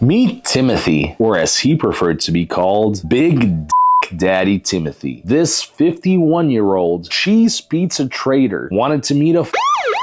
Meet Timothy, or as he preferred to be called, Big Daddy Timothy. This 51-year-old cheese pizza trader wanted to meet a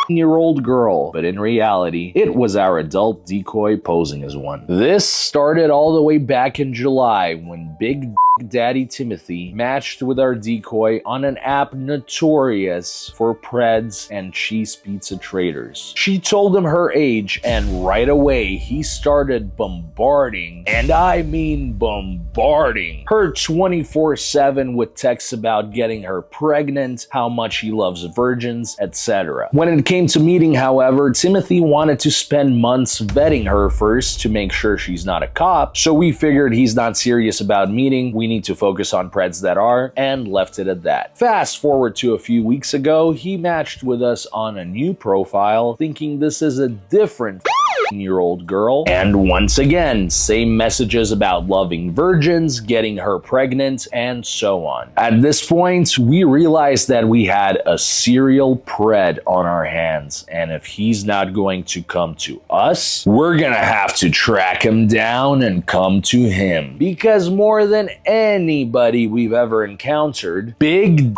year-old girl, but in reality, it was our adult decoy posing as one. This started all the way back in July when Big Daddy Timothy matched with our decoy on an app notorious for PREDs and cheese pizza traders. She told him her age, and right away he started bombarding, and I mean bombarding, her 24/7 with texts about getting her pregnant, how much he loves virgins, etc. When it came to meeting, however, Timothy wanted to spend months vetting her first to make sure she's not a cop, so we figured he's not serious about meeting, we need to focus on PREDs that are, and left it at that. Fast forward to a few weeks ago, he matched with us on a new profile, thinking this is a different year-old girl, and once again, same messages about loving virgins, getting her pregnant, and so on. At this point, we realized that we had a serial PRED on our hands, and if he's not going to come to us, we're gonna have to track him down and come to him. Because more than anybody we've ever encountered, Big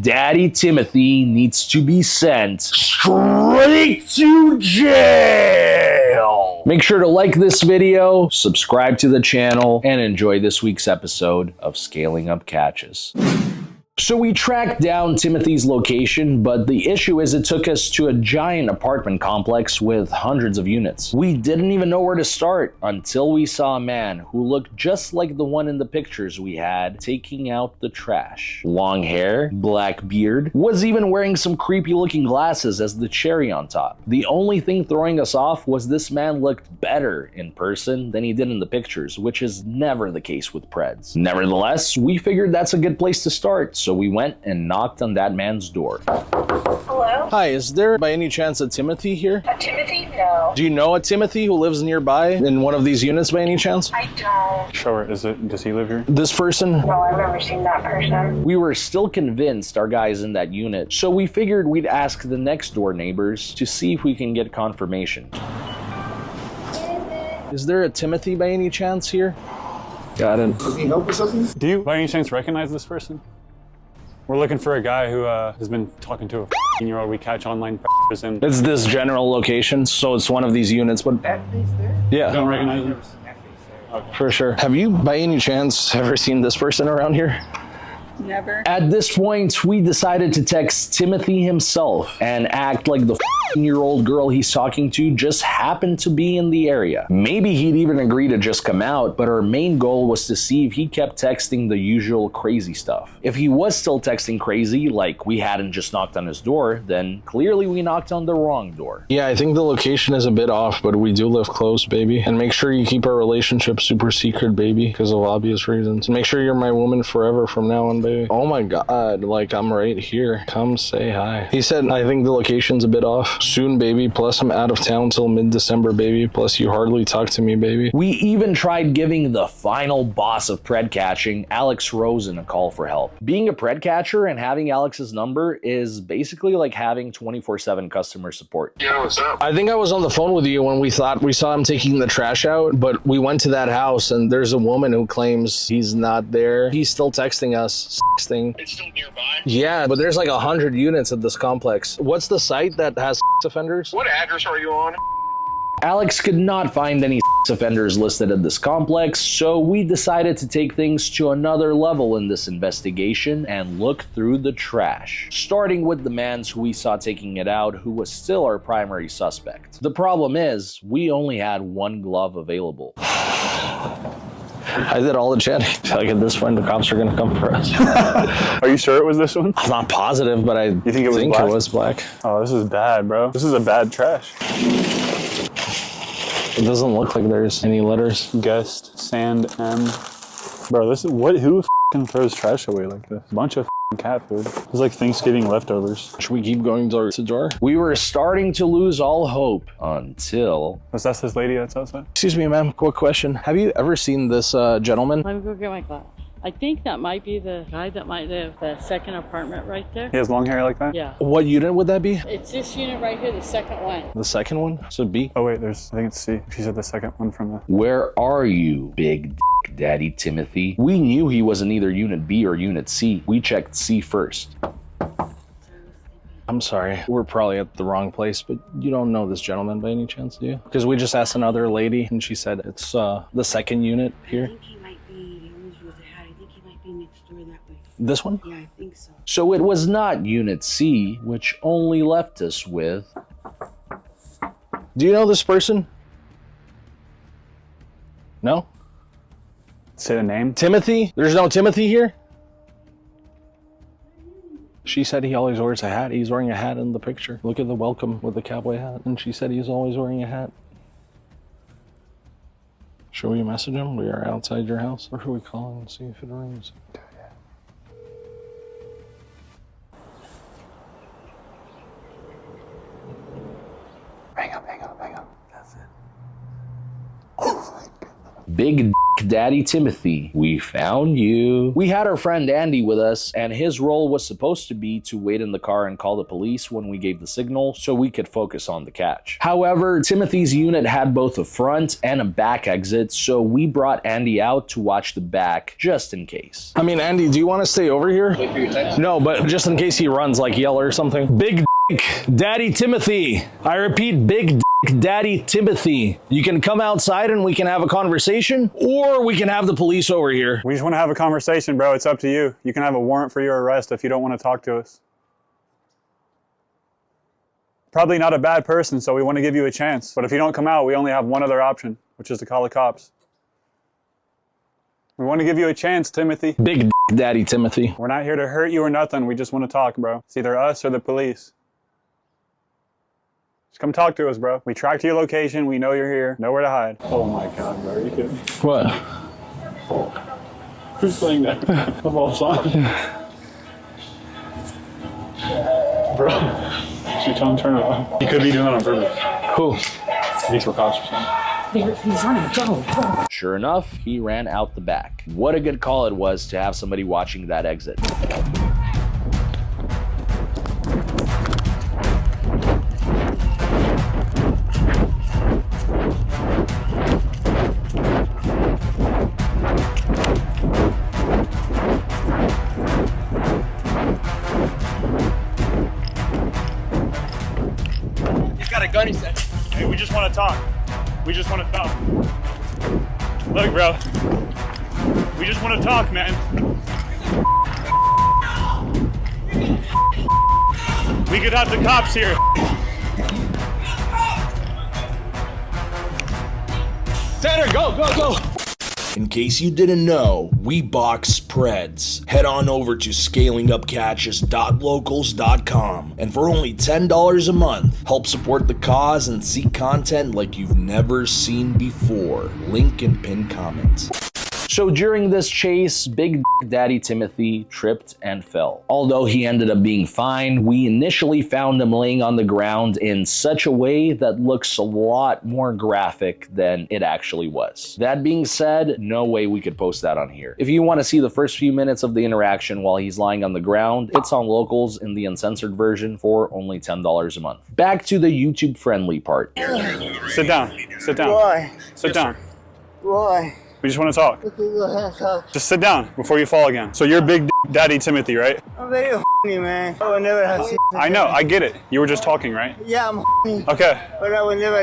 Daddy Timothy needs to be sent straight to jail. Make sure to like this video, subscribe to the channel, and enjoy this week's episode of Scaling Up Catches. So we tracked down Timothy's location, but the issue is it took us to a giant apartment complex with hundreds of units. We didn't even know where to start until we saw a man who looked just like the one in the pictures we had taking out the trash. Long hair, black beard, was even wearing some creepy looking glasses as the cherry on top. The only thing throwing us off was this man looked better in person than he did in the pictures, which is never the case with PREDs. Nevertheless, we figured that's a good place to start. So we went and knocked on that man's door. Hello? Hi, is there by any chance a Timothy here? A Timothy? No. Do you know a Timothy who lives nearby in one of these units by any chance? I don't. Sure, does he live here? This person? No, I've never seen that person. We were still convinced our guy's in that unit, so we figured we'd ask the next door neighbors to see if we can get confirmation. Is there a Timothy by any chance here? Got it. Can you help with something? Do you by any chance recognize this person? We're looking for a guy who has been talking to a 15-year-old we catch online and It's this general location, so it's one of these units, but That face there? yeah, don't recognize him. That face there. for sure. Have you by any chance ever seen this person around here? Never. At this point, we decided to text Timothy himself and act like the year-old girl he's talking to just happened to be in the area. Maybe he'd even agree to just come out, but our main goal was to see if he kept texting the usual crazy stuff. If he was still texting crazy, like we hadn't just knocked on his door, then clearly we knocked on the wrong door. Yeah, I think the location is a bit off, but we do live close, baby. And make sure you keep our relationship super secret, baby, because of obvious reasons. Make sure you're my woman forever from now on, baby. Oh my god, like I'm right here. Come say hi. He said, I think the location's a bit off. Soon, baby, plus I'm out of town till mid-December, baby, plus you hardly talk to me, baby. We even tried giving the final boss of PRED catching, Alex Rosen, a call for help. Being a PRED catcher and having Alex's number is basically like having 24/7 customer support. Yeah, what's up? I think I was on the phone with you when we thought we saw him taking the trash out, but we went to that house and there's a woman who claims he's not there. He's still texting us, sexting. It's still nearby. Yeah, but there's like 100 units at this complex. What's the site that has offenders? What address are you on? Alex could not find any offenders listed at this complex, so we decided to take things to another level in this investigation and look through the trash. Starting with the man who we saw taking it out, who was still our primary suspect. The problem is, we only had one glove available. I did all the chatting. Like at this point, the cops are gonna come for us. Are you sure it was this one? I'm not positive, but I think it was black? it was black. Oh, this is bad, bro. This is a bad trash. It doesn't look like there's any letters. Guest Sand M. Bro, this is who f***ing throws trash away like this? Bunch of f***ing cat food. It's like Thanksgiving leftovers. Should we keep going door to door? We were starting to lose all hope until... Was that this lady that's outside? Excuse me, ma'am, quick question. Have you ever seen this gentleman? Let me go get my glass. I think that might be the guy that might live the second apartment right there. He has long hair like that? Yeah. What unit would that be? It's this unit right here, the second one. The second one? So B? Oh wait, I think it's C. She said the second one from the... Where are you, Big Daddy Timothy? We knew he was in either Unit B or Unit C. We checked C first. I'm sorry. We're probably at the wrong place, but you don't know this gentleman by any chance, do you? Because we just asked another lady, and she said it's the second unit I here. think he might be the orange with the hat. I think he might be next door that way. This one? Yeah, I think so. So it was not Unit C, which only left us with... Do you know this person? No? Say the name? Timothy? There's no Timothy here? She said he always wears a hat. He's wearing a hat in the picture. Look at the welcome with the cowboy hat. And she said he's always wearing a hat. Should we message him? We are outside your house. Or should we call him and see if it rings? Hang up. That's it. Big Daddy Timothy, we found you. We had our friend Andy with us, and his role was supposed to be to wait in the car and call the police when we gave the signal so we could focus on the catch. However, Timothy's unit had both a front and a back exit, so we brought Andy out to watch the back just in case. I mean, Andy, do you want to stay over here? Wait for your text. No, but just in case he runs, like yell or something. Big Daddy Timothy. I repeat, Big Daddy Timothy. You can come outside and we can have a conversation, or we can have the police over here. We just want to have a conversation, bro. It's up to you. You can have a warrant for your arrest if you don't want to talk to us. Probably not a bad person, so we want to give you a chance. But if you don't come out, we only have one other option, which is to call the cops. We want to give you a chance, Timothy. Big Daddy Timothy. We're not here to hurt you or nothing. We just want to talk, bro. It's either us or the police. Just come talk to us, bro. We tracked your location. We know you're here. Nowhere to hide. Oh my God, bro. Are you kidding me? What? Who's saying that? Of all songs. Bro. Should we tell him to turn it off? He could be doing that on purpose. Who? These were cops or something. He's running. Go. Sure enough, he ran out the back. What a good call it was to have somebody watching that exit. He's got a gun, he said. Hey, we just want to talk. We just want to talk. Look, bro. We just want to talk, man. We could have the cops here. Tanner, go! In case you didn't know, we box PREDs. Head on over to scalingupcatches.locals.com and for only $10 a month, help support the cause and see content like you've never seen before. Link in pinned comments. So during this chase, Big Daddy Timothy tripped and fell. Although he ended up being fine, we initially found him laying on the ground in such a way that looks a lot more graphic than it actually was. That being said, no way we could post that on here. If you want to see the first few minutes of the interaction while he's lying on the ground, it's on Locals in the uncensored version for only $10 a month. Back to the YouTube friendly part. Sit down. Sit down. Why? Sit down. Why? We just want to talk. Okay, go ahead, talk. Just sit down before you fall again. So you're Big Daddy Timothy, right? I'm very horny, man. I would never have sex. I know, I get it. You were just talking, right? Yeah, I'm horny, Okay. but I would never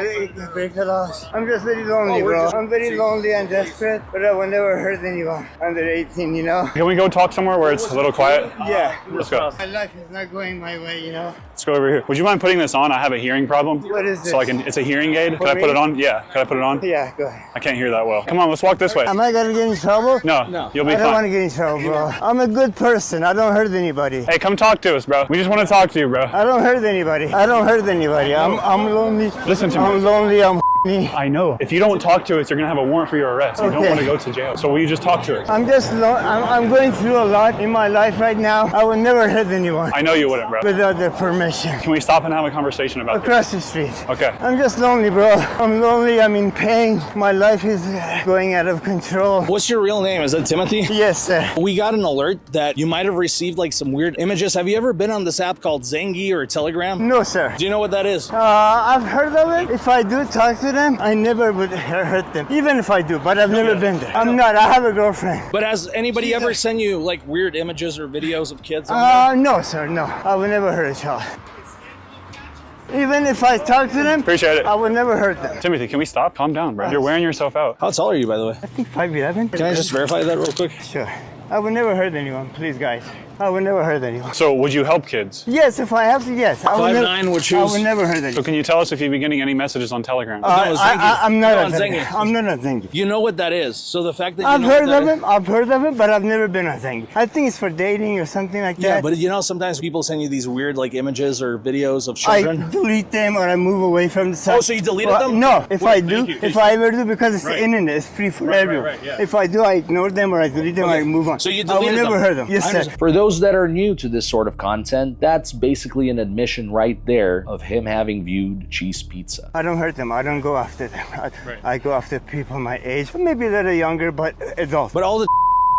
break the laws. I'm just very lonely, bro. I'm very lonely and desperate, but I would never hurt anyone under 18, you know? Can we go talk somewhere where it's a little quiet? Yeah. Let's go. My life is not going my way, you know? Let's go over here. Would you mind putting this on? I have a hearing problem. What is this? So it's a hearing aid. Can I For put me? it on? Yeah. Can I put it on? Yeah, go ahead. I can't hear that well. Come on, let's walk this way. Am I gonna get in trouble? No, you'll be I don't want to fine. get in trouble, bro. I'm a good person. I don't hurt anybody. Hey, come talk to us, bro. We just want to talk to you, bro. I don't hurt anybody. I don't hurt anybody. I'm lonely. Listen to me. I'm lonely. I'm me. I know. If you don't talk to us, you're gonna have a warrant for your arrest. You don't Okay. want to go to jail. So will you just talk to her? I'm going through a lot in my life right now. I will never hurt anyone I know you wouldn't, bro. without their permission. Can we stop and have a conversation about this? Across the street. Okay. I'm just lonely, bro. I'm lonely. I'm in pain. My life is going out of control. What's your real name? Is it Timothy? Yes, sir. We got an alert that you might have received like some weird images. Have you ever been on this app called Zengi or Telegram? No, sir. Do you know what that is? I've heard of it. If I do talk to them, I never would hurt them. Even if I do, but I've never been there. I'm not. I have a girlfriend. But has anybody ever sent you like weird images or videos of kids? No, sir. No. I will never hurt a child. Even if I talk to them, Appreciate it. I will never hurt them. Timothy, can we stop? Calm down, bro. You're wearing yourself out. How tall are you, by the way? I think 5'11". Can I just verify that real quick? Sure. I will never hurt anyone, please, guys. I will never hurt anyone. So would you help kids? Yes, if I have to, yes. I will 5'9" would choose. I will never hurt So anyone. can you tell us if you've been getting any messages on Telegram? I'm not No, a Zengi. Zengi. I'm not a Zengi. You know what that is. So the fact that you I've know heard what of that him. I've heard of it, but I've never been a Zengi. I think it's for dating or something like Yeah, that. but you know, sometimes people send you these weird like images or videos of I children. delete them or I move away from the site. Oh, so you deleted them? No, if I do, Thank you. if I ever do, because it's the internet, it's free for everyone. right, yeah. If I do, I ignore them or I delete them, I move on. So you I will deleted never them? hurt them. Yes, I sir. understand. For those that are new to this sort of content, that's basically an admission right there of him having viewed cheese pizza. I don't hurt them. I don't go after them. I go after people my age, maybe a little younger, but adults. But all the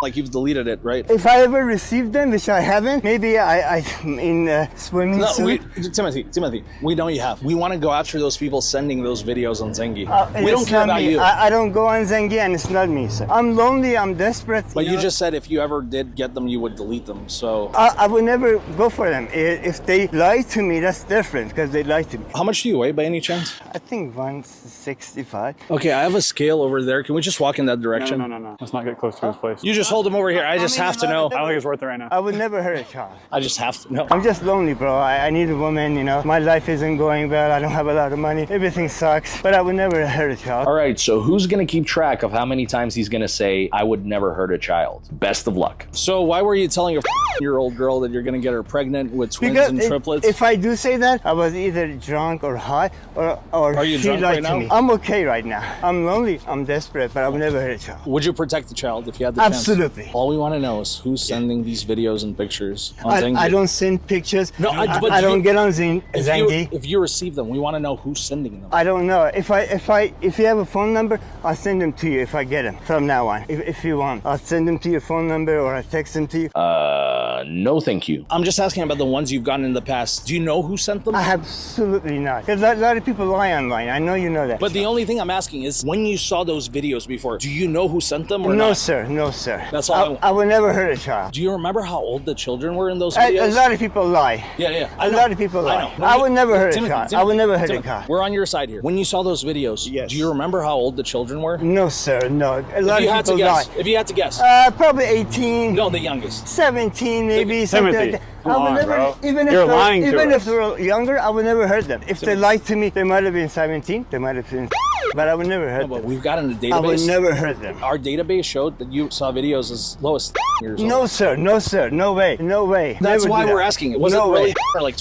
like you've deleted it, right? If I ever receive them, which I haven't, maybe I'm in a swimming No, suit. Timothy, we know you have. We want to go after those people sending those videos on Zengi. We It's don't care not about me. you. I don't go on Zengi, and it's not me, sir. I'm lonely. I'm desperate. But you know. just said if you ever did get them, you would delete them. So I would never go for them. If they lie to me, that's different because they lie to me. how much do you weigh by any chance? I think 165. Okay, I have a scale over there. Can we just walk in that direction? No. Let's not get close to his place. You just hold him over here. I just have to know. I don't think it's worth it right now. I would never hurt a child. I just have to know. I'm just lonely, bro. I need a woman, you know. My life isn't going well. I don't have a lot of money. Everything sucks. But I would never hurt a child. All right, so who's going to keep track of how many times he's going to say, I would never hurt a child? Best of luck. So why were you telling a year-old girl that you're going to get her pregnant with twins Because and triplets? if I do say that, I was either drunk or high or Are you she drunk lied right to now? me. I'm okay right now. I'm lonely. I'm desperate, but I would never hurt a child. Would you protect the child if you had the Absolutely. chance? All we want to know is who's sending these videos and pictures on Zengi. I don't send pictures. No, but I don't you- get on Zengi. If you receive them, we want to know who's sending them. I don't know. If you have a phone number, I'll send them to you if I get them from now on. If you want, I'll send them to your phone number or I'll text them to you. No thank you. I'm just asking about the ones you've gotten in the past. Do you know who sent them? Absolutely not. Because a lot of people lie online. I know you know that. But the only thing I'm asking is, when you saw those videos before, do you know who sent them or no, not? sir. No, sir. That's all I will never hurt a child. Do you remember how old the children were in those A videos? lot of people lie. Yeah. A lot of people lie. I know. I would never hurt a Timothy, child. I Timothy, would never hurt a Timothy, child. We're on your side here. When you saw those videos, Yes. do you remember how old the children were? No, sir. No. A lot If you of had to people lie. guess. If you had to guess. Probably 18. No, the youngest. 17 maybe, something Timothy, like that. come I would on, never, bro. even if You're they're, lying to even us. if they're younger, I would never hurt them. If they lied to me, they might have been 17, they might have been, but I would never hurt But them. we've got in the database. I would never hurt them. Our database showed that you saw videos as low as years old. No, sir. No, sir. No way. No way. That's Never why do that. we're asking. It wasn't No really way. or like.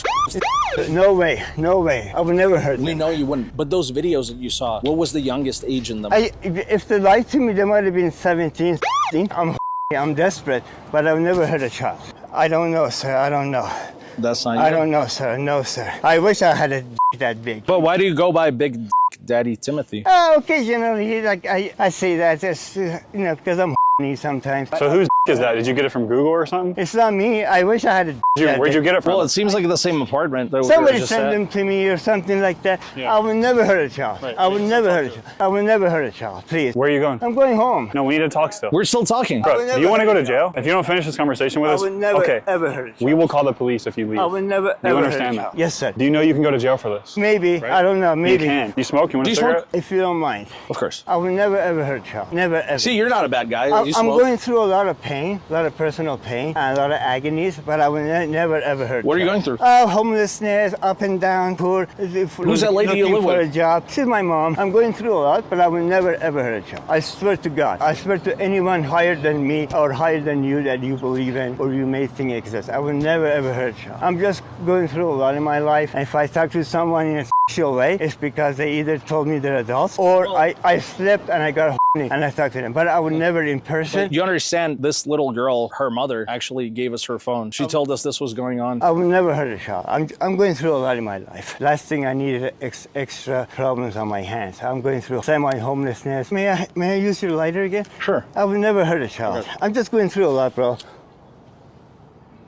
No way. No way. I would never hurt We them. know you wouldn't. But those videos that you saw, what was the youngest age in them? If they lied to me, they might have been 17, 16. I'm desperate, but I would never hurt a child. I don't know, sir. I don't know. That's not. I don't know, sir. No, sir. I wish I had a that big. But why do you go by Big Daddy Timothy? Occasionally, like I say that just because I'm sometimes. So whose is that? Did you get it from Google or something? It's not me. I wish I had a. Where'd you get it from? Well, it seems like the same apartment. That we Somebody just send at. them to me or something like that. Yeah. I would never hurt a child. Right. I would never hurt a child. I would never hurt a child. Please. Where are you going? I'm going home. No, we need to talk still. We're still talking. Bro, would do you never want to go hurt to a jail? If you don't finish this conversation with I us, would never okay. ever hurt a child. We will call the police if you leave. I would never Do you ever understand hurt a child. that? Yes, sir. Do you know you can go to jail for this? Maybe. Right? I don't know. You Maybe. can. You smoke? You want Do a you cigarette? smoke? If you don't mind. Of course. I will never ever hurt a child. Never ever. See, you're not a bad guy. I You I'm smoke? going through a lot of pain, a lot of personal pain, and a lot of agonies, but I will never ever hurt. What are you going through? Homelessness, up and down, poor. Who's that lady you live for with? a job. She's my mom. I'm going through a lot, but I will never ever hurt a child. I swear to God. I swear to anyone higher than me or higher than you that you believe in or you may think exists. I will never ever hurt a child. I'm just going through a lot in my life. And if I talk to someone in a sexual way, it's because they either told me they're adults or I slipped and I got horny and I talked to them. But I would never in person. You understand, this little girl, her mother, actually gave us her phone. She told us this was going on. I will never hurt a child. I'm going through a lot in my life. Last thing I need is extra problems on my hands. I'm going through semi-homelessness. May I use your lighter again? Sure. I will never hurt a child. Okay. I'm just going through a lot, bro.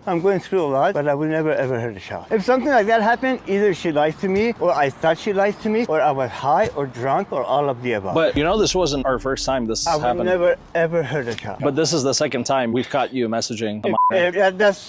I'm going through a lot, but I will never ever hurt a child. If something like that happened, either she lied to me, or I thought she lied to me, or I was high or drunk, or all of the above. But you know, this wasn't our first time this I will happened. never ever hurt a child. But this is the second time we've caught you messaging a minor.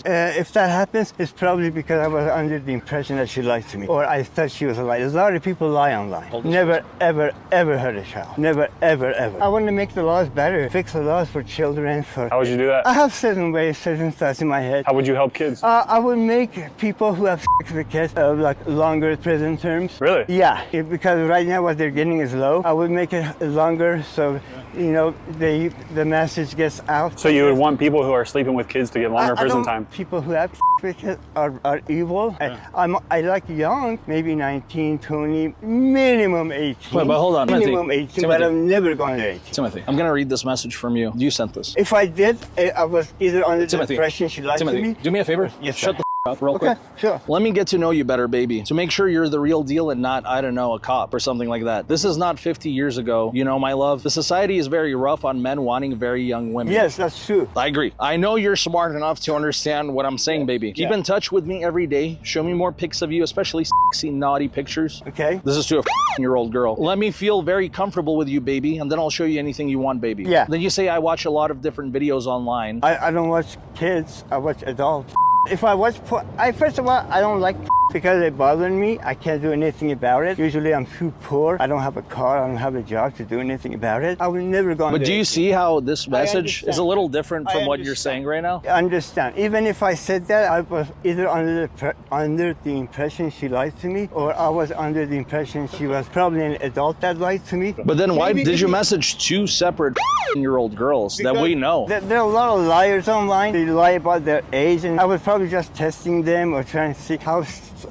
If that happens, it's probably because I was under the impression that she lied to me, or I thought she was a liar. A lot of people lie online. Never, ever, ever hurt a child. Never, ever, ever. I want to make the laws better, fix the laws for children. How would you do that? I have certain ways, certain thoughts in my head. How would you help kids? I would make people who have sex with kids like longer prison terms. Really? Yeah, because right now what they're getting is low. I would make it longer so, you know, the message gets out. So you would want people who are sleeping with kids to get longer prison time? People who have with kids are evil. Yeah. I like young, maybe 19, 20, minimum 18. Wait, but hold on, Minimum Timothy. 18, but I'm never going to 18. Timothy, I'm gonna read this message from you. You sent this. If I did, I was either under the Timothy, impression she lied to Timothy, me. do me a favor. Yes, Shut sir. the up real Okay, quick. sure. Let me get to know you better, baby. To make sure you're the real deal and not, I don't know, a cop or something like that. This is not 50 years ago, you know, my love. The society is very rough on men wanting very young women. Yes, that's true. I agree. I know you're smart enough to understand what I'm saying, baby. Keep in touch with me every day. Show me more pics of you, especially sexy, naughty pictures. Okay. This is to a year-old girl. Let me feel very comfortable with you, baby, and then I'll show you anything you want, baby. Yeah. Then you say I watch a lot of different videos online. I don't watch kids, I watch adults. If I watch first of all, I don't like because they bother me. I can't do anything about it. Usually I'm too poor. I don't have a car. I don't have a job to do anything about it. I will never go on. But do you see how this message is a little different from I what you're understand. saying right now? I understand. Even if I said that, I was either under the impression she lied to me, or I was under the impression she was probably an adult that lied to me. But then why Maybe- did you message two separate year-old girls that we know? There are a lot of liars online. They lie about their age, and I was probably just testing them or trying to see how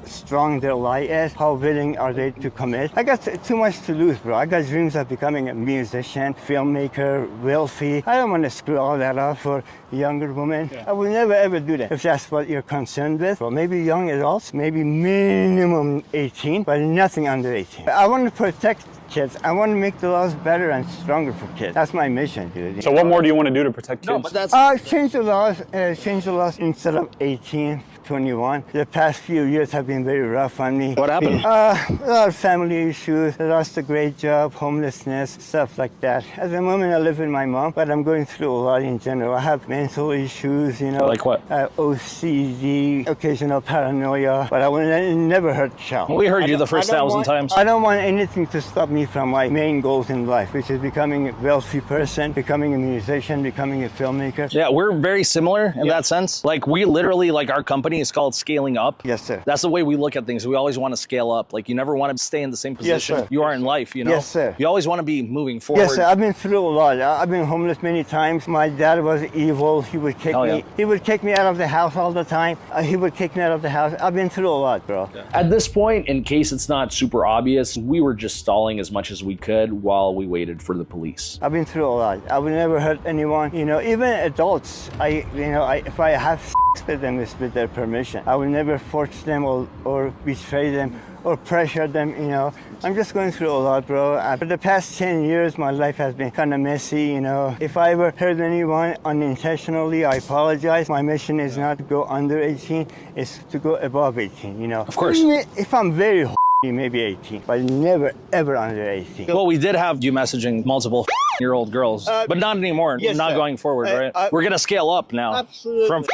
strong their lie is, how willing are they to commit. I got too much to lose, bro. I got dreams of becoming a musician, filmmaker, wealthy. I don't want to screw all that up for younger women. I will never ever do that if that's what you're concerned with. Well, maybe young adults, maybe minimum 18, but nothing under 18. I want to protect kids. I want to make the laws better and stronger for kids. That's my mission, dude. So what more do you want to do to protect kids? No, but that's Change the laws instead of 18, 21. The past few years have been very rough on me. what happened. A lot of family issues. I lost a great job, homelessness, stuff like that. At the moment, I live with my mom, but I'm going through a lot in general. I have mental issues, you know. Like what? OCD, occasional paranoia, but I will never hurt a child. We heard you the first 1,000 times. I don't want anything to stop me from my main goals in life, which is becoming a wealthy person, becoming a musician, becoming a filmmaker. Yeah, we're very similar in that sense. Like we literally, like our company is called Scaling Up. Yes, sir. That's the way we look at things. We always want to scale up. Like you never want to stay in the same position sir. you are in life, you know? Yes, sir. You always want to be moving forward. Yes, sir. I've been through a lot. I've been homeless many times. My dad was evil. He would kick Oh, yeah. me. He would kick me out of the house all the time. He would kick me out of the house. I've been through a lot, bro. At this point, in case it's not super obvious, we were just stalling as much as we could while we waited for the police. I've been through a lot. I would never hurt anyone. You know, even adults. If I have sex with them, it's with their permission. I will never force them or betray them or pressure them. You know, I'm just going through a lot, bro. For the past 10 years, my life has been kind of messy. You know, if I ever hurt anyone unintentionally, I apologize. My mission is not to go under 18; it's to go above 18. You know, Of course. Even if I'm very maybe 18, but never ever under 18. Well, we did have you messaging multiple year-old girls, but not anymore. yes, not sir. going forward, right? We're gonna scale up now. Absolutely. From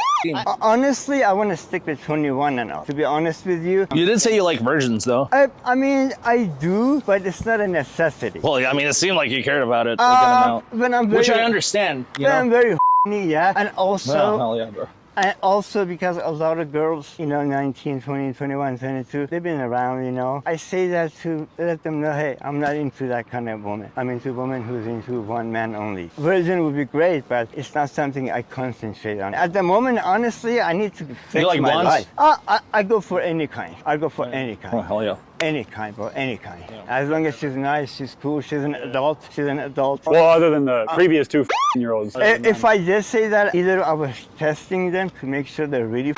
Honestly, I want to stick with 21 and up. To be honest with you, You did say you like virgins, though. I mean, I do, but it's not a necessity. Well, I mean, it seemed like you cared about it a good amount, When I'm very, which I understand. You when I'm know. very horny, yeah, and also. Well, hell yeah, bro. And also because a lot of girls, 19, 20, 21, 22, they've been around, I say that to let them know, hey, I'm not into that kind of woman. I'm into a woman who's into one man only. Virgin would be great, but it's not something I concentrate on. At the moment, honestly, I need to fix like my blondes? life. I go for any kind. I go for any kind. Oh, hell yeah. Any kind, bro, any kind. As long as she's nice, she's cool, she's an adult, Well, other than the previous 2 year-olds. If I just say that, either I was testing them to make sure they're really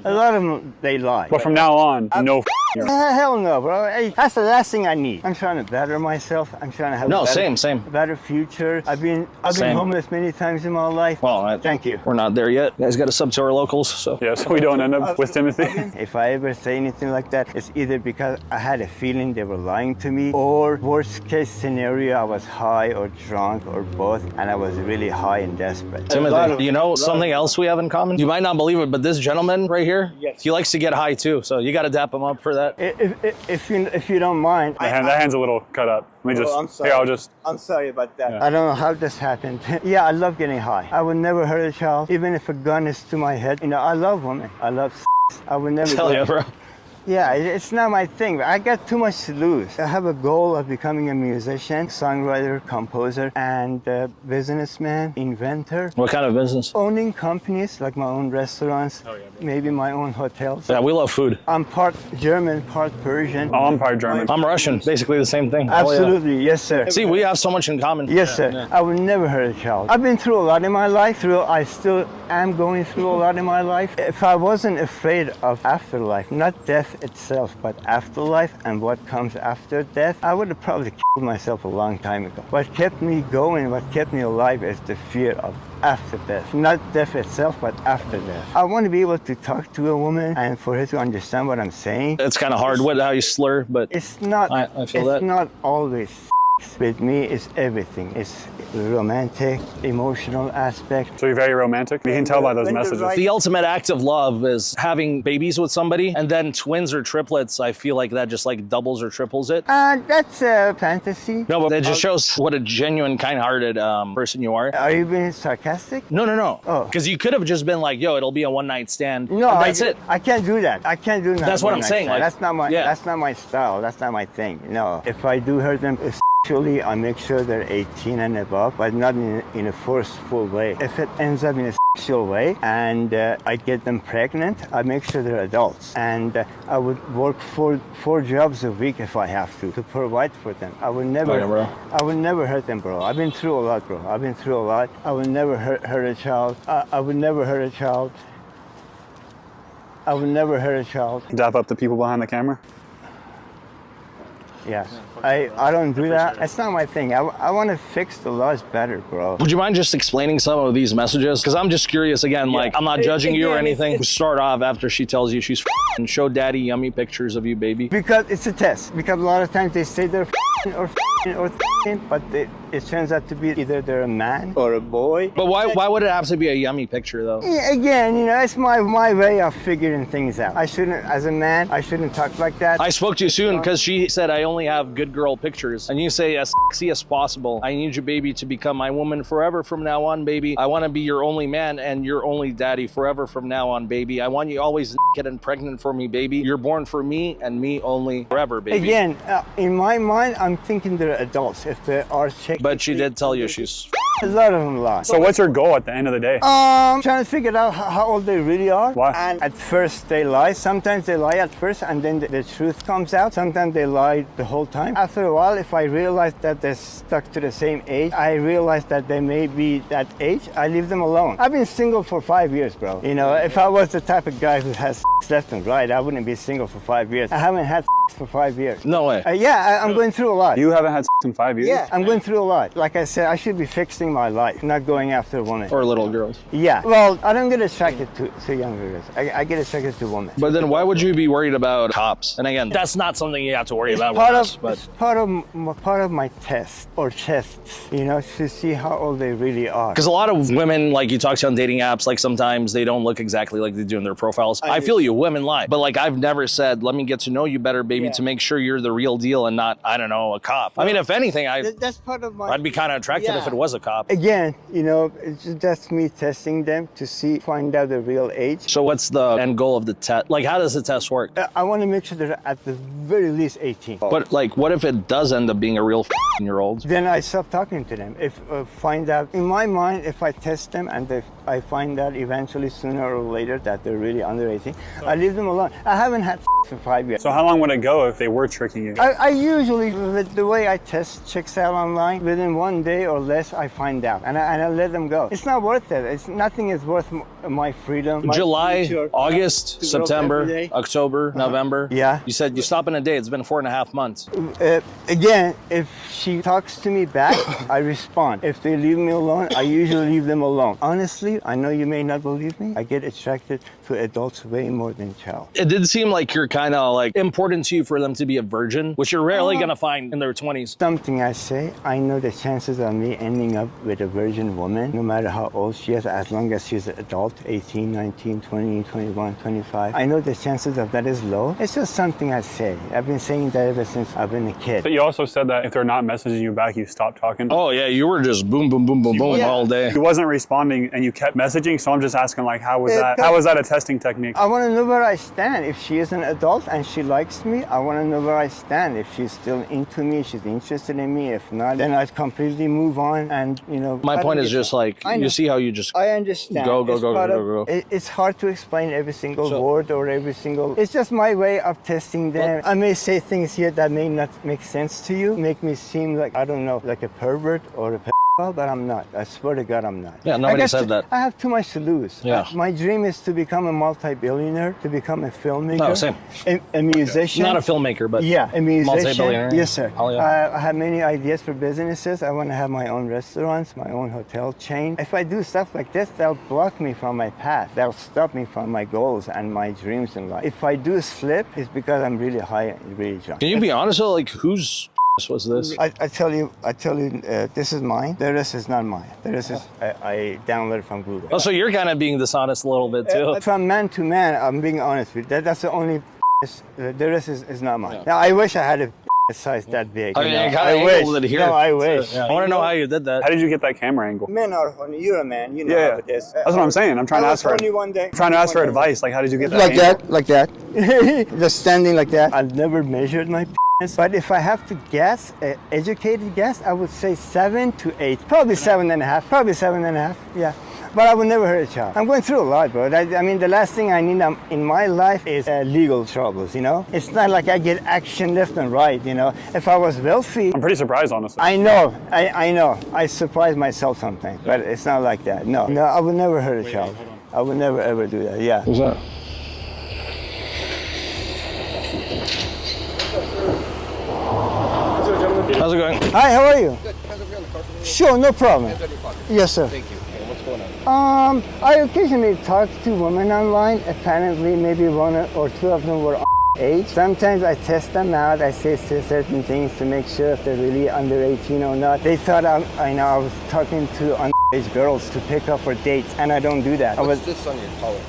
a lot of them, they lie. But from now on, no Hell no, bro. Hey, that's the last thing I need. I'm trying to better myself. I'm trying to have a better, better future. I've been homeless many times in my life. Well, thank you. We're not there yet. You guys got to sub to our locals, so. Yeah, so we don't end up with Timothy. If I ever say anything like that, it's either because I had a feeling they were lying to me, or worst case scenario, I was high or drunk or both, and I was really high and desperate. Timothy, you know something else we have in common? You might not believe it, but this gentleman right here, he likes to get high too, so you got to dap him up for that. If you don't mind. That hand's a little cut up. Let me just, I'm sorry. here, I'm sorry about that. Yeah. I don't know how this happened. Yeah, I love getting high. I would never hurt a child, even if a gun is to my head. I love women. I love sex. I would never. Hell yeah, bro. Yeah, it's not my thing. I got too much to lose. I have a goal of becoming a musician, songwriter, composer, and businessman, inventor. What kind of business? Owning companies, like my own restaurants, maybe my own hotels. Yeah, we love food. I'm part German, part Persian. Oh, I'm part German. I'm Russian, basically the same thing. Absolutely, yes, sir. See, we have so much in common. Yes, sir. Yeah. I would never hurt a child. I've been through a lot in my life. I still am going through a lot in my life. If I wasn't afraid of afterlife, not death itself, but afterlife and what comes after death, I would have probably killed myself a long time ago. What kept me going, what kept me alive is the fear of after death. Not death itself, but after death. I want to be able to talk to a woman and for her to understand what I'm saying. It's kind of hard with how you slur, but it's not. I feel that. It's not always. With me, it's everything. It's romantic, emotional aspect. So you're very romantic? You can tell by those messages. The ultimate act of love is having babies with somebody, and then twins or triplets. I feel like that just like doubles or triples it. That's a fantasy. No, but it just shows what a genuine, kind-hearted person you are. Are you being sarcastic? No. Oh. Because you could have just been like, yo, it'll be a one-night stand. No, that's it. I can't do that. I can't do that. That's what I'm saying. Like, that's not my. Yeah. That's not my style. That's not my thing. No. If I do hurt them, actually, I make sure they're 18 and above, but not in a forceful way. If it ends up in a sexual way and I get them pregnant, I make sure they're adults. And I would work 4 jobs a week if I have to provide for them. I would never, I would never hurt them, bro. I've been through a lot, bro. I've been through a lot. I would never hurt a child. I would never hurt a child. I would never hurt a child. Dap up the people behind the camera? Yeah, I don't do that. That's not my thing. I want to fix the laws better, bro. Would you mind just explaining some of these messages? Because I'm just curious again, like, I'm not judging you or anything. We start off after she tells you she's and show daddy yummy pictures of you, baby. Because it's a test. Because a lot of times they say they're or but it turns out to be either they're a man or a boy. But why would it have to be a yummy picture though? Yeah, again, it's my way of figuring things out. I shouldn't, as a man, I shouldn't talk like that. I spoke to you soon because she said I only have good girl pictures. And you say as sexy as possible. I need you, baby, to become my woman forever from now on, baby. I want to be your only man and your only daddy forever from now on, baby. I want you always naked and pregnant for me, baby. You're born for me and me only forever, baby. Again, in my mind, I'm thinking they're adults. If they are chicks. But she did tell you she's... A lot of them lie. So what's your goal at the end of the day? Trying to figure out how old they really are. Why? And at first they lie. Sometimes they lie at first and then the truth comes out. Sometimes they lie the whole time. After a while, if I realize that they're stuck to the same age, I realize that they may be that age, I leave them alone. I've been single for 5 years, bro. If I was the type of guy who has left and right, I wouldn't be single for 5 years. I haven't had for 5 years. No way. Yeah, I'm going through a lot. You haven't had in 5 years? Yeah, I'm going through a lot. Like I said, I should be fixing testing my life, not going after women. Or little girls. Yeah. Well, I don't get attracted to younger girls. I get attracted to women. But then why would you be worried about cops? And again, that's not something you have to worry about with us, but It's part of my test or tests, you know, to see how old they really are. because a lot of women, like you talk to on dating apps, like sometimes they don't look exactly like they do in their profiles. I feel you, women lie. But like I've never said, let me get to know you better, baby, to make sure you're the real deal and not, I don't know, a cop. I mean, if anything, That's part of my... I'd be kind of attracted if it was a cop. Again, you know, that's me testing them to find out the real age. So what's the end goal of the test? Like, how does the test work? I want to make sure they're at the very least 18. But like, what if it does end up being a real year old? Then I stop talking to them. If find out, in my mind, if I test them and if I find out eventually sooner or later that they're really under 18, I leave them alone. I haven't had for 5 years. So how long would it go if they were tricking you? I usually, with the way I test chicks out online, within 1 day or less, I find out and I let them go. It's not worth it. Nothing is worth my freedom. My July, future. August, To girls every September, day. October, November. Yeah. You said you stop in a day. It's been 4.5 months. Again, if she talks to me back, I respond. If they leave me alone, I usually leave them alone. Honestly, I know you may not believe me. I get attracted to adults way more than child. It did seem like you're kind of like important to you for them to be a virgin, which you're rarely going to find in their 20s. Something I say, I know the chances of me ending up with a virgin woman, no matter how old she is, as long as she's an adult, 18, 19, 20, 21, 25. I know the chances of that is low. It's just something I say. I've been saying that ever since I've been a kid. But you also said that if they're not messaging you back, you stop talking. Oh yeah, you were just boom, boom, boom, boom, boom all day. He wasn't responding and you kept messaging, so I'm just asking, like, how was that? How was that a testing technique? I want to know where I stand. If she is an adult and she likes me, I want to know where I stand. If she's still into me, she's interested in me. If not, then I'd completely move on. And you know, My point is just like, you see how you just I understand. go. It's hard to explain every single word or every single. It's just my way of testing them. I may say things here that may not make sense to you, make me seem like, I don't know, like a pervert or a pedophile, but I'm not. I swear to God, I'm not. Yeah, nobody said that. I have too much to lose. Yeah. My dream is to become a multi-billionaire, to become a filmmaker. No, same. A musician. Not a filmmaker, but yeah, a musician. Multi-billionaire. Yes, sir. Oh, yeah. I have many ideas for businesses. I want to have my own restaurants, my own hotel chain. If I do stuff like this, they'll block me from my path. They'll stop me from my goals and my dreams in life. If I do slip, it's because I'm really high and really drunk. Can you be honest though? Like, whose was this? I tell you, this is mine. The rest is not mine. The rest is I downloaded from Google. Oh, so you're kind of being dishonest a little bit too. From man to man, I'm being honest with you. That's the only. The rest is not mine. Now I wish I had a size that big. I mean, you know? you kind of angled it here. No, I wish. Yeah. I want to know how you did that. How did you get that camera angle? Men are funny. You're a man. You know Yeah, how it is. that's what I'm saying. I'm trying to ask for. Only one day. I'm trying to ask for advice. Like, how did you get that? Like angle? that, like that. Just standing like that. I've never measured my penis, but if I have to guess, educated guess, I would say 7 to 8. Probably 7.5. Probably 7.5. Yeah. But I would never hurt a child. I'm going through a lot, bro. I mean, the last thing I need in my life is legal troubles, you know? It's not like I get action left and right, you know? If I was wealthy... I'm pretty surprised, honestly. I know. I know. I surprise myself sometimes, but it's not like that. No, I would never hurt a child. I would never, ever do that, yeah. Who's that? How's it going? Hi, how are you? Good. Depends if you're on the car for me. Sure, no problem. Depends on your pocket. Yes, sir. Thank you. And what's going on? I occasionally talk to women online. Apparently, maybe one or two of them were age. Sometimes I test them out. I say certain things to make sure if they're really under 18 or not. They thought I was talking to underage girls to pick up for dates, and I don't do that. What's this on your collar?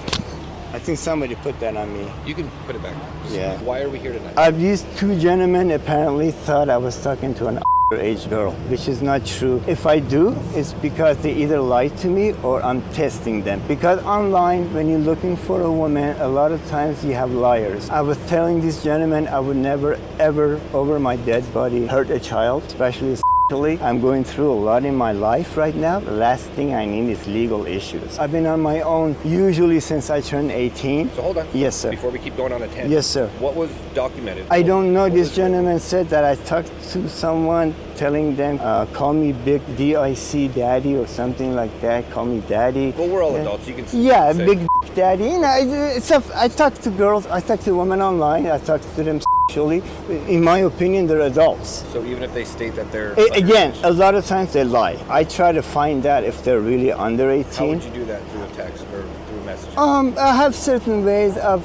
I think somebody put that on me. You can put it back. Yeah. Why are we here tonight? These two gentlemen apparently thought I was talking to an age girl, which is not true. If I do, it's because they either lied to me or I'm testing them. Because online, when you're looking for a woman, a lot of times you have liars. I was telling these gentlemen I would never, ever, over my dead body, hurt a child, especially I'm going through a lot in my life right now. The last thing I need is legal issues. I've been on my own usually since I turned 18. So hold on. Yes, sir. Before we keep going on a tangent. Yes, sir. What was documented? I don't know. This gentleman said that I talked to someone telling them, call me Big DIC Daddy or something like that. Call me Daddy. Well, we're all adults. You can say. Big Daddy. You know, I talk to girls. I talk to women online. I talk to them Actually, in my opinion, they're adults. So even if they state that they're Again, a lot of times they lie. I try to find out if they're really under 18. how would you do that through a text or through a message? I have certain ways of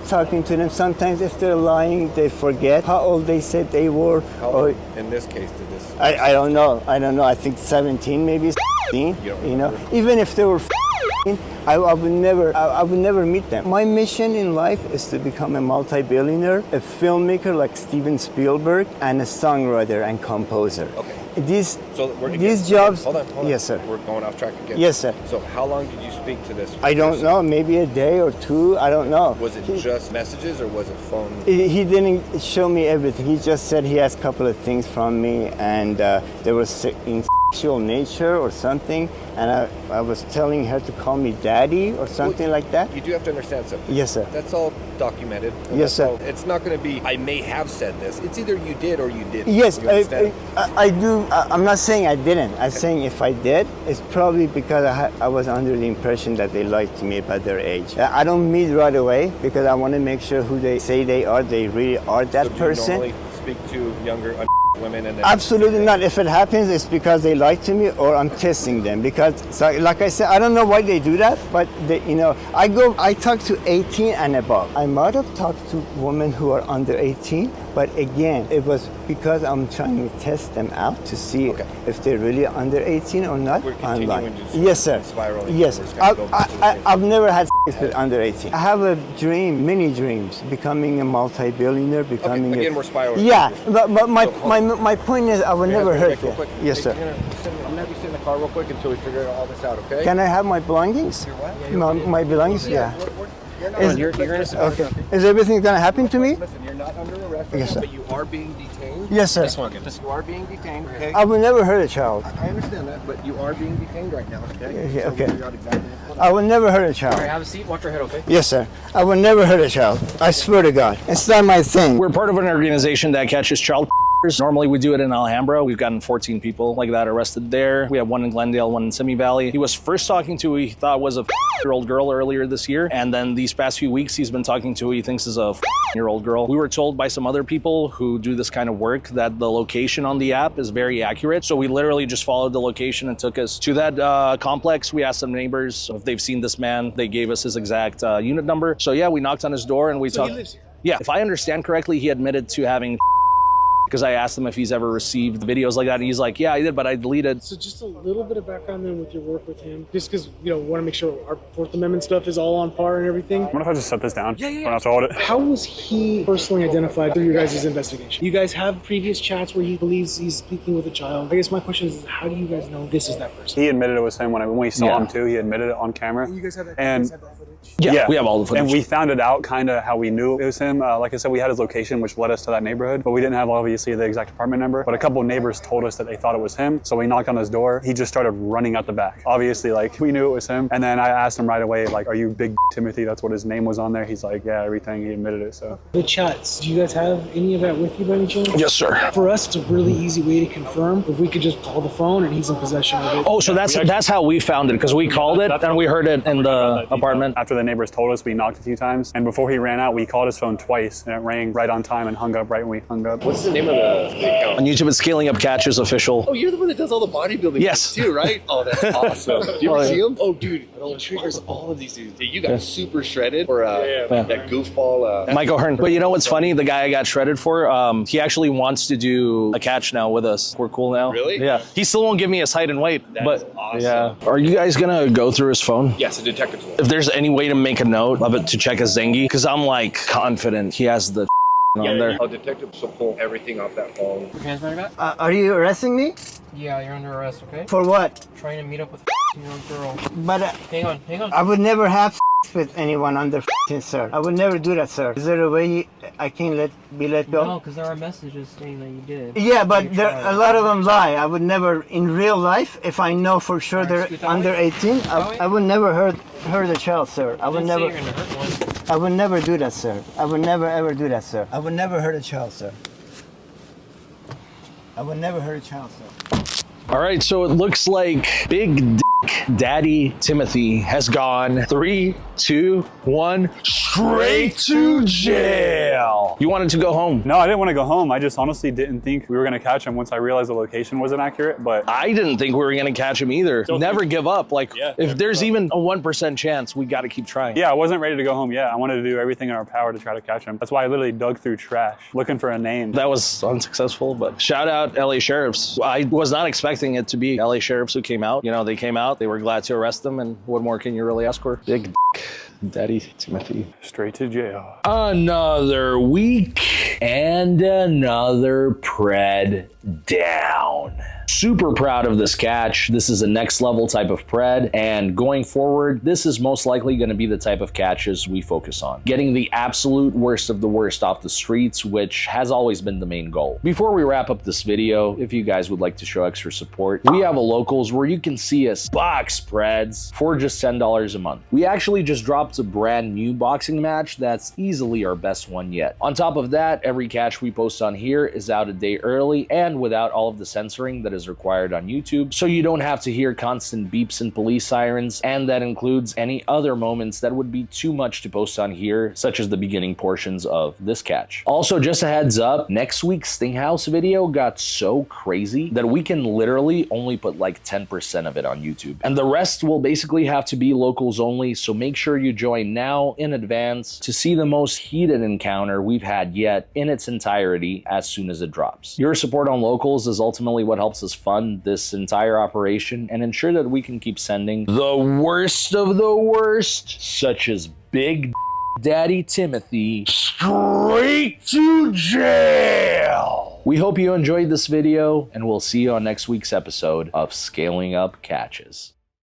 talking to them. Sometimes if they're lying, they forget how old they said they were. How Or, old in this case did this? I don't know. I think 17, maybe 16. You know, even if they were I would never meet them. My mission in life is to become a multi-billionaire, a filmmaker like Steven Spielberg, and a songwriter and composer. Okay. These Again, jobs. Hold on. Yes, sir. We're going off track again. Yes, sir. So how long did you speak to this? I don't person? know. Maybe a day or two. I don't know. Was it just messages or was it phone? He didn't show me everything. He just said he has a couple of things from me, and there was in sexual nature or something. And I was telling her to call me daddy or something like that. You do have to understand something. Yes, sir. That's all documented. Yes, sir. It's not going to be, I may have said this. It's either you did or you didn't. Yes, You understand? I do. I'm not saying I didn't. I'm saying if I did, it's probably because I was under the impression that they lied to me about their age. I don't meet right away because I want to make sure who they say they are, they really are that So do person. you normally speak to younger women and then Absolutely not. If it happens, it's because they lie to me or I'm testing them. Because, so, like I said, I don't know why they do that, but they, I talk to 18 and above. I might have talked to women who are under 18, but again, it was because I'm trying to test them out to see if they're really under 18 or not. We're continuing to Yes, sir. spiraling. Yes, We're just gonna go back to the same. I've never had sex with under 18. I have a dream, many dreams, becoming a multi-billionaire, becoming again, we're spiraling. Yeah, but my point is I would never hurt you. Real quick. Yes, Hey, sir. I'm gonna have you sit in the car real quick until we figure all this out, okay? Can I have my belongings? My belongings? Yeah. You're innocent. Okay. Is everything gonna happen to me? Listen, you're not under arrest, Yes, sir. but you are being detained. Yes, sir. You are being detained, okay? I will never hurt a child. I understand that, but you are being detained right now, okay? Yeah, So okay. we'll figure out exactly what's going on. I will never hurt a child. Have a seat. Watch your head, okay? Yes, sir. I will never hurt a child. I swear to God. It's not my thing. We're part of an organization that catches child. Normally we do it in Alhambra. We've gotten 14 people like that arrested there. We have one in Glendale, one in Simi Valley. He was first talking to who he thought was a year-old girl earlier this year. And then these past few weeks, he's been talking to who he thinks is a year-old girl. We were told by some other people who do this kind of work that the location on the app is very accurate. So we literally just followed the location and took us to that complex. We asked some neighbors if they've seen this man. They gave us his exact unit number. So yeah, we knocked on his door and we talked. He lives here? Yeah. If I understand correctly, he admitted to having because I asked him if he's ever received videos like that, and he's like, yeah, I did, but I deleted. So just a little bit of background then with your work with him, just because, want to make sure our Fourth Amendment stuff is all on par and everything. What if I just set this down? Yeah. I don't have to hold it. How was he personally identified through your guys' investigation? You guys have previous chats where he believes he's speaking with a child. I guess my question is, how do you guys know this is that person? He admitted it was him when we saw him too. He admitted it on camera. You guys have that, And footage? Yeah, we have all the footage. And we found it out kind of how we knew it was him. Like I said, we had his location, which led us to that neighborhood, but we didn't have obviously the exact apartment number. But a couple of neighbors told us that they thought it was him. So we knocked on his door. He just started running out the back. Obviously, like we knew it was him. And then I asked him right away, like, are you Big Timothy? That's what his name was on there. He's like, yeah, everything. He admitted it. So The chats, do you guys have any of that with you by any chance? Yes, sir. For us, it's a really easy way to confirm if we could just call the phone and he's in possession of it. Oh, so that's how we found it, because we called it and we heard it in the apartment. after the neighbors told us, we knocked a few times. And before he ran out, we called his phone twice and it rang right on time and hung up right when we hung up. What's the name of the account? On YouTube, it's Scaling Up Catches Official. Oh, you're the one that does all the bodybuilding Yes. too, right? Oh, that's awesome. Do you ever see him? Oh, dude, he triggers all of these dudes. Dude, you got super shredded for that goofball. Michael Hearn. But you know what's funny? The guy I got shredded for, he actually wants to do a catch now with us. We're cool now. Really? Yeah. He still won't give me his height and weight. That's but awesome. Yeah. Are you guys gonna go through his phone? Yes, a detective's one. If there's any way to make a note of it to check his Zengi, because I'm like confident he has the on there. A detective will pull everything off that phone. Hands behind your back? Are you arresting me? Yeah, you're under arrest, okay? For what? Trying to meet up with a year-old girl. But Hang on. I would never have with anyone under 15, sir. I would never do that, sir. Is there a way I can be let go? No, because there are messages saying that you did. Yeah, but a lot of them lie. I would never, in real life, if I know for sure they're under 18, I would never hurt a child, sir. I would never. You're gonna hurt one. I would never do that, sir. I would never ever do that, sir. I would never hurt a child, sir. I would never hurt a child, sir. All right, so it looks like Big Dick Daddy Timothy has gone 3, 2, 1, straight to jail. You wanted to go home. No, I didn't want to go home. I just honestly didn't think we were going to catch him once I realized the location wasn't accurate, but I didn't think we were going to catch him either. Never give up. Like, if there's even a 1% chance, we got to keep trying. Yeah, I wasn't ready to go home yet. I wanted to do everything in our power to try to catch him. That's why I literally dug through trash looking for a name. That was unsuccessful, but shout out LA sheriffs. I was not expecting it to be LA sheriffs who came out. You know, they came out, they were glad to arrest them, and what more can you really ask for? Big Daddy Timothy. Straight to jail. Another week and another PRED down. Super proud of this catch. This is a next level type of PRED, and going forward, this is most likely going to be the type of catches we focus on. Getting the absolute worst of the worst off the streets, which has always been the main goal. Before we wrap up this video, if you guys would like to show extra support, we have a locals where you can see us box PREDs for just $10 a month. We actually just dropped a brand new boxing match that's easily our best one yet. On top of that, every catch we post on here is out a day early and without all of the censoring that is required on YouTube, so you don't have to hear constant beeps and police sirens, and that includes any other moments that would be too much to post on here, such as the beginning portions of this catch. Also, just a heads up, next week's Stinghouse video got so crazy that we can literally only put like 10% of it on YouTube, and the rest will basically have to be locals only, so make sure you join now in advance to see the most heated encounter we've had yet in its entirety as soon as it drops. Your support on locals is ultimately what helps us fund this entire operation and ensure that we can keep sending the worst of the worst, such as Big Daddy Timothy, straight to jail. We hope you enjoyed this video, and we'll see you on next week's episode of Scaling Up Catches.